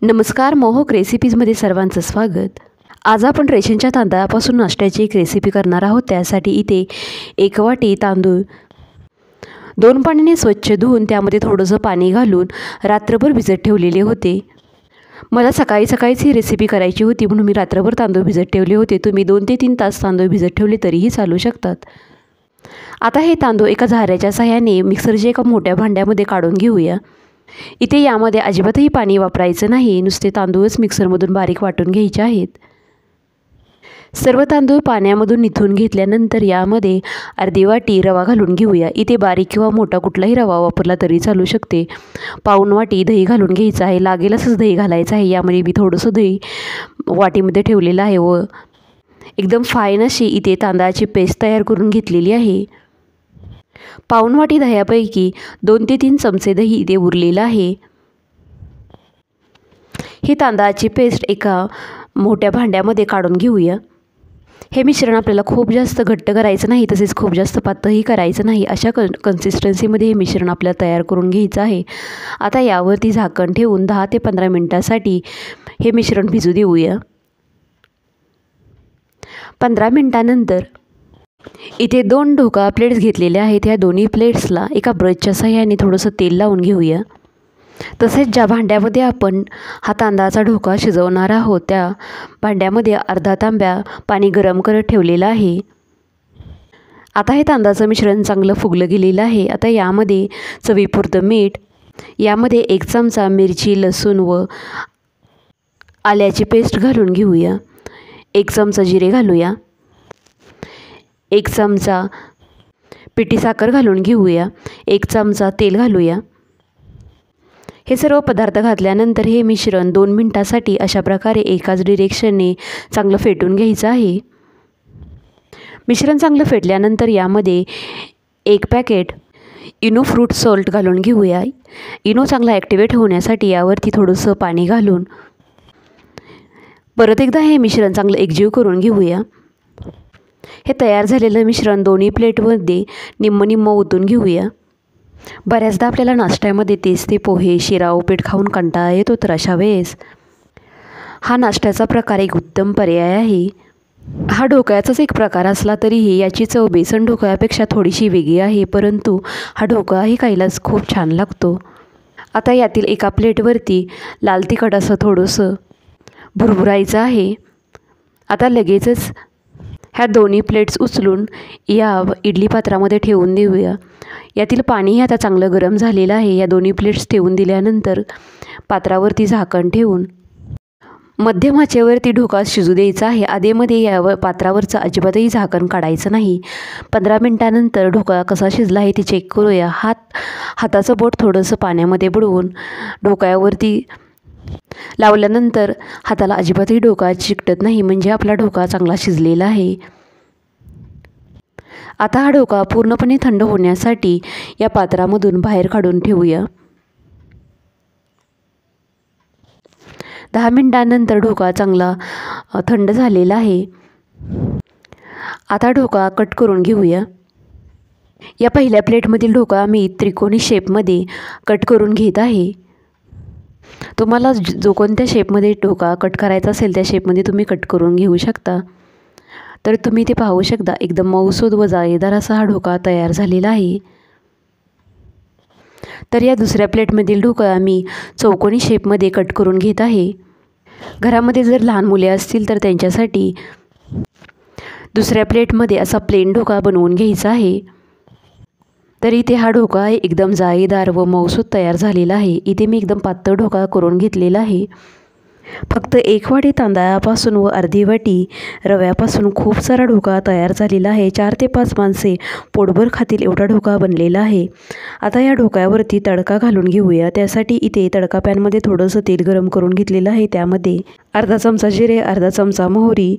नमस्कार, मोहक रेसिपीजमध्ये सर्वांचं स्वागत। आज आपण रेशनच्या तांदळापासून नाश्त्याची एक रेसिपी करणार आहोत। त्यासाठी इथे 1 वाटी तांदूळ 2 पाण्याने स्वच्छ धुवून त्यामध्ये थोडंसं पाणी घालून रात्रभर भिजत ठेवलेले होते। मला सकाळीच ही रेसिपी करायची होती म्हणून मी रात्रभर तांदूळ भिजत ठेवले होते। तुम्ही 2 ते 3 तास तांदूळ भिजत ठेवले तरीही चालू शकतात। आता हे तांदूळ एका झाऱ्याच्या सहाय्याने मिक्सरच्या एका मोठ्या भांड्यामध्ये काढून घेऊया। इथे यामध्ये अजिबातही पाणी वापरायचं नाही, नुसते तांदूळच मिक्सरमधून बारीक वाटून घ्यायचे आहेत। सर्व तांदूळ पाण्यामधून निथून घेतल्यानंतर यामध्ये अर्धी वाटी रवा घालून घेऊया। इथे बारीक किंवा मोठा कुठलाही रवा वापरला तरी चालू शकते। पाऊण वाटी दही घालून घ्यायचं आहे, लागेल असंच दही घालायचं आहे। यामध्ये मी थोडंसं दही वाटीमध्ये ठेवलेलं आहे व एकदम फाईन अशी इथे तांदळाची पेस्ट तयार करून घेतलेली आहे। पाऊण वाटी दह्यापैकी 2 ते 3 चमचे दही इथे उरलेलं आहे। ही तांदळाची पेस्ट एका मोठ्या भांड्यामध्ये काढून घेऊया। हे मिश्रण आपल्याला खूप जास्त घट्ट करायचं नाही, तसेच खूप जास्त पातळही करायचं नाही। अशा कन्सिस्टन्सीमध्ये हे मिश्रण आपल्याला तयार करून घ्यायचं आहे। आता यावरती झाकण ठेवून 10 ते 15 मिनिटांसाठी हे मिश्रण भिजू देऊया। 15 मिनिटांनंतर इथे 2 ढोकळा प्लेट्स घेतलेल्या आहेत। या दोन्ही प्लेट्सला एका ब्रशच्या सहाय्याने थोडंसं तेल लावून घेऊया। तसेच ज्या भांड्यामध्ये आपण हा तांदळाचा ढोकळा शिजवणार आहोत त्या भांड्यामध्ये अर्धा तांब्या पाणी गरम करत ठेवलेलं आहे। आता हे तांदळाचं मिश्रण चांगलं फुगलं गेलेलं आहे। आता यामध्ये चवीपुरतं मीठ, यामध्ये 1 चमचा मिरची, लसूण व आल्याची पेस्ट घालून घेऊया। 1 चमचा जिरे घालूया। 1 चमचा पिठी साखर घालून घेऊया। 1 चमचा तेल घालूया। हे सर्व पदार्थ घातल्यानंतर हे मिश्रण 2 मिनिटांसाठी अशा प्रकारे एकाच डिरेक्शनने चांगलं फेटून घ्यायचं आहे। मिश्रण चांगलं फेटल्यानंतर यामध्ये 1 पॅकेट इनो फ्रूट सॉल्ट घालून घेऊया। इनो चांगला ॲक्टिवेट होण्यासाठी यावरती थोडंसं पाणी घालून परत एकदा हे मिश्रण चांगलं एकजीव करून घेऊया। हे तयार झालेलं मिश्रण दोन्ही प्लेटमध्ये निम्म ओतून घेऊया। बऱ्याचदा आपल्याला नाश्त्यामध्ये तेच ते पोहे, शिरा, उपीट खाऊन कंटाळा येतो, तर अशा वेळेस हा नाश्त्याचा प्रकार एक उत्तम पर्याय आहे। हा ढोकळ्याचाच एक प्रकार असला तरीही याची चव बेसन ढोकळ्यापेक्षा थोडीशी वेगळी आहे, परंतु हा ढोकळाही खायलाच खूप छान लागतो। आता यातील एका प्लेटवरती लाल तिखट असं थोडंसं भुरभुरायचं आहे। आता लगेचच ह्या दोन्ही प्लेट्स उचलून या इडली पात्रामध्ये ठेवून देऊया। यातील पाणीही आता चांगलं गरम झालेलं आहे। या दोन्ही प्लेट्स ठेवून दिल्यानंतर पात्रावरती झाकण ठेवून मध्यम आचेवरती ढोकळा शिजू द्यायचा आहे। आधीमध्ये या पात्रावरचं अजिबातही झाकण काढायचं नाही। 15 मिनिटांनंतर ढोकळा कसा शिजला आहे ते चेक करूया। हाताचं बोट थोडंसं पाण्यामध्ये बुडवून ढोकळ्यावरती लावल्यानंतर हाताला अजिबातही ढोकळा चिकटत नाही, म्हणजे आपला ढोकळा चांगला शिजलेला आहे। आता हा ढोकळा पूर्णपणे थंड होण्यासाठी या पात्रामधून बाहेर काढून ठेवूया। 10 मिनिटांनंतर ढोकळा चांगला थंड झालेला आहे। आता ढोकळा कट करून घेऊया। या पहिल्या प्लेटमधील ढोकळा मी त्रिकोणी शेपमध्ये कट करून घेत आहे। तुम्हाला जो कोणत्या शेपमध्ये ढोकळा कट करायचा असेल त्या शेपमध्ये तुम्ही कट करून घेऊ शकता। तर तुम्ही ते पाहू शकता, एकदम मऊसूद व जाळीदार असा हा ढोकळा तयार झालेला आहे। तर या दुसऱ्या प्लेटमधील ढोकळा मी चौकोनी शेपमध्ये कट करून घेत आहे। घरामध्ये जर लहान मुले असतील तर त्यांच्यासाठी दुसऱ्या प्लेटमध्ये असा प्लेन ढोकळा बनवून घ्यायचा आहे। तर इथे हा ढोकळा एकदम जाळीदार व मऊसूद तयार झालेला आहे। इथे मी एकदम पातळ ढोकळा करून घेतलेला आहे। फक्त 1 वाटी तांदळापासून व अर्धी वाटी रव्यापासून खूप सारा ढोकळा तयार झालेला आहे। 4 ते 5 माणसे पोटभर खातील एवढा ढोकळा बनलेला आहे। आता या ढोकळ्यावरती तडका घालून घेऊया। त्यासाठी इथे तडका पॅनमध्ये थोडंसं तेल गरम करून घेतलेलं आहे। त्यामध्ये अर्धा चमचा जिरे, अर्धा चमचा मोहरी,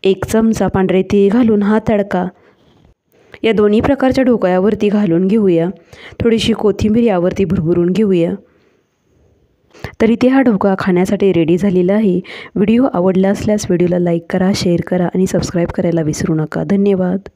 1 चमचा पांढरे तीळ घालून हा तडका या दोन्ही प्रकारच्या ढोकळ्यावरती घालून घेऊया। थोडीशी कोथिंबीर यावरती भुरभुरून घेऊया। तर इथे हा ढोकळा खाण्यासाठी रेडी झालेला आहे। व्हिडिओ आवडला असल्यास व्हिडिओला लाईक करा, शेअर करा आणि सबस्क्राईब करायला विसरू नका। धन्यवाद।